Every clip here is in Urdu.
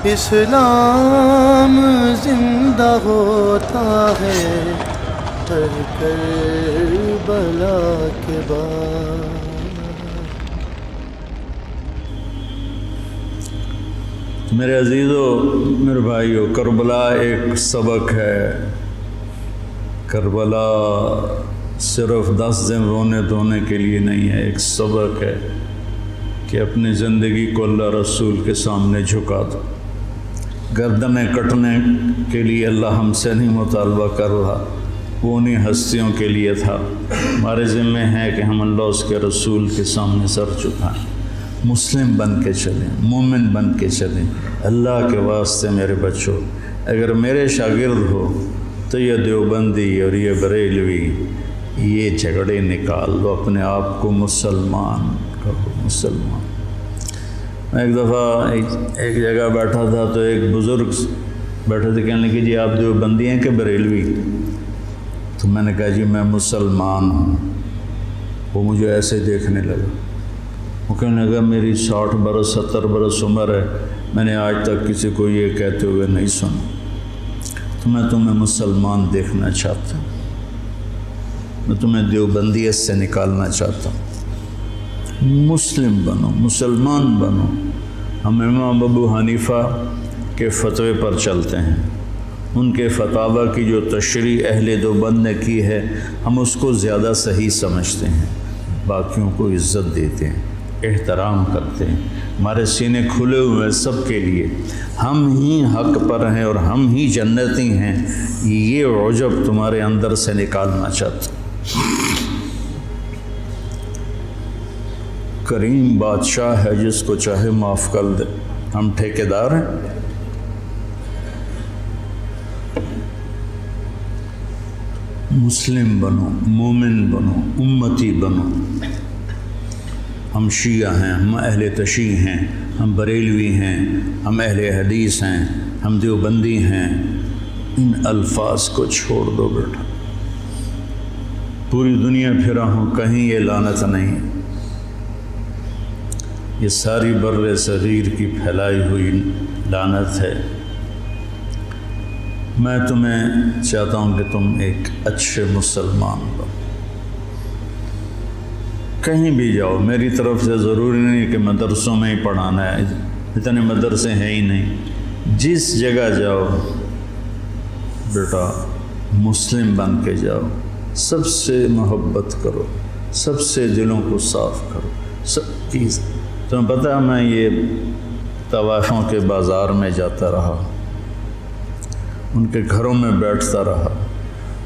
اسلام زندہ ہوتا ہے ہر کربلا کے بعد۔ میرے عزیزو، میرے بھائیو، کربلا ایک سبق ہے۔ کربلا صرف 10 دن رونے دھونے کے لیے نہیں ہے، ایک سبق ہے کہ اپنی زندگی کو اللہ رسول کے سامنے جھکا دو۔ گردنیں کٹنے کے لیے اللہ ہم سے نہیں مطالبہ کر رہا، وہ انہیں ہستیوں کے لیے تھا۔ ہمارے ذمہ ہے کہ ہم اللہ اس کے رسول کے سامنے سر جھکائیں، مسلم بن کے چلیں، مومن بن کے چلیں۔ اللہ کے واسطے میرے بچوں، اگر میرے شاگرد ہو تو یہ دیوبندی اور یہ بریلوی یہ جھگڑے نکال دو، اپنے آپ کو مسلمان کرو، مسلمان۔ میں ایک دفعہ ایک جگہ بیٹھا تھا تو ایک بزرگ بیٹھے تھے، کہنے لگے جی آپ دیوبندی ہیں کہ بریلوی؟ تو میں نے کہا جی میں مسلمان ہوں۔ وہ مجھے ایسے دیکھنے لگا، وہ کہنے لگا میری 60 برس 70 برس عمر ہے، میں نے آج تک کسی کو یہ کہتے ہوئے نہیں سنا، تو میں تمہیں مسلمان دیکھنا چاہتا ہوں، میں تمہیں دیوبندیت سے نکالنا چاہتا ہوں۔ مسلم بنو، مسلمان بنو۔ ہم امام ابو حنیفہ کے فتوے پر چلتے ہیں، ان کے فتاوی کی جو تشریح اہل دیوبند نے کی ہے ہم اس کو زیادہ صحیح سمجھتے ہیں، باقیوں کو عزت دیتے ہیں، احترام کرتے ہیں۔ ہمارے سینے کھلے ہوئے ہیں سب کے لیے، ہم ہی حق پر ہیں اور ہم ہی جنتی ہیں، یہ عجب تمہارے اندر سے نکالنا چاہتا ہوں۔ کریم بادشاہ ہے، جس کو چاہے معاف کر دے، ہم ٹھیکیدار ہیں۔ مسلم بنو، مومن بنو، امتی بنو۔ ہم شیعہ ہیں، ہم اہل تشیع ہیں، ہم بریلوی ہیں، ہم اہل حدیث ہیں، ہم دیوبندی ہیں۔ ان الفاظ کو چھوڑ دو بیٹا، پوری دنیا پھرا ہوں کہیں یہ لعنت نہیں، یہ ساری بر صغیر کی پھیلائی ہوئی لعنت ہے۔ میں تمہیں چاہتا ہوں کہ تم ایک اچھے مسلمان بنو، کہیں بھی جاؤ۔ میری طرف سے ضروری نہیں کہ مدرسوں میں ہی پڑھانا ہے، اتنے مدرسے ہیں ہی نہیں۔ جس جگہ جاؤ بیٹا مسلم بن کے جاؤ، سب سے محبت کرو، سب سے دلوں کو صاف کرو، سب چیز۔ تمہیں پتہ ہے میں یہ طوائفوں کے بازار میں جاتا رہا، ان کے گھروں میں بیٹھتا رہا،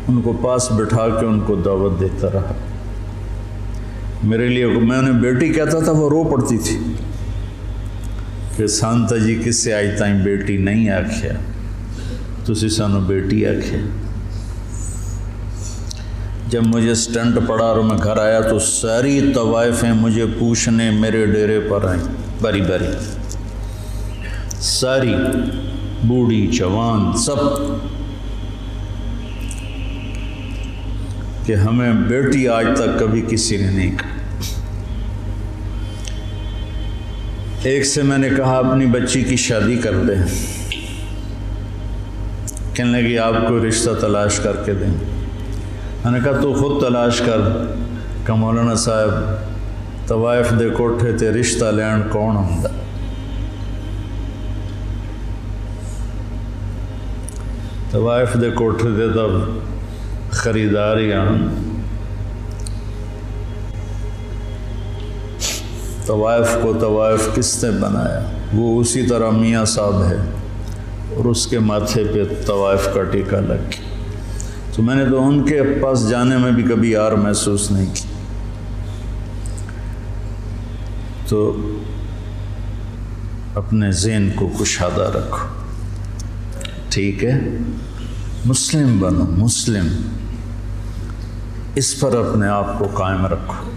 ان کو پاس بٹھا کے ان کو دعوت دیتا رہا۔ میرے لیے میں انہیں بیٹی کہتا تھا، وہ رو پڑتی تھی کہ سانتا جی کس سے آج تائیں بیٹی نہیں آکھیا، تسی سانو بیٹی آکھیا۔ جب مجھے سٹنٹ پڑا اور میں گھر آیا تو ساری طوائفیں مجھے پوچھنے میرے ڈیرے پر آئیں، باری باری، ساری، بوڑھی جوان سب، کہ ہمیں بیٹی آج تک کبھی کسی نے نہیں کہا۔ ایک سے میں نے کہا اپنی بچی کی شادی کر دیں، کہنے لگی آپ کو رشتہ تلاش کر کے دیں۔ میں نے کہا تو خود تلاش کر، کہ مولانا صاحب طوائف دے کوٹھے تے رشتہ لین کون ہوندا؟ طوائف دے کوٹھے تے تب خریدار ہی آن۔ طوائف کو طوائف کس نے بنایا؟ وہ اسی طرح میاں صاحب ہے، اور اس کے ماتھے پہ طوائف کا ٹیکہ لگ گیا۔ تو میں نے تو ان کے پاس جانے میں بھی کبھی یار محسوس نہیں کی۔ تو اپنے ذہن کو کشادہ رکھو، ٹھیک ہے؟ مسلم بنو، مسلم، اس پر اپنے آپ کو قائم رکھو۔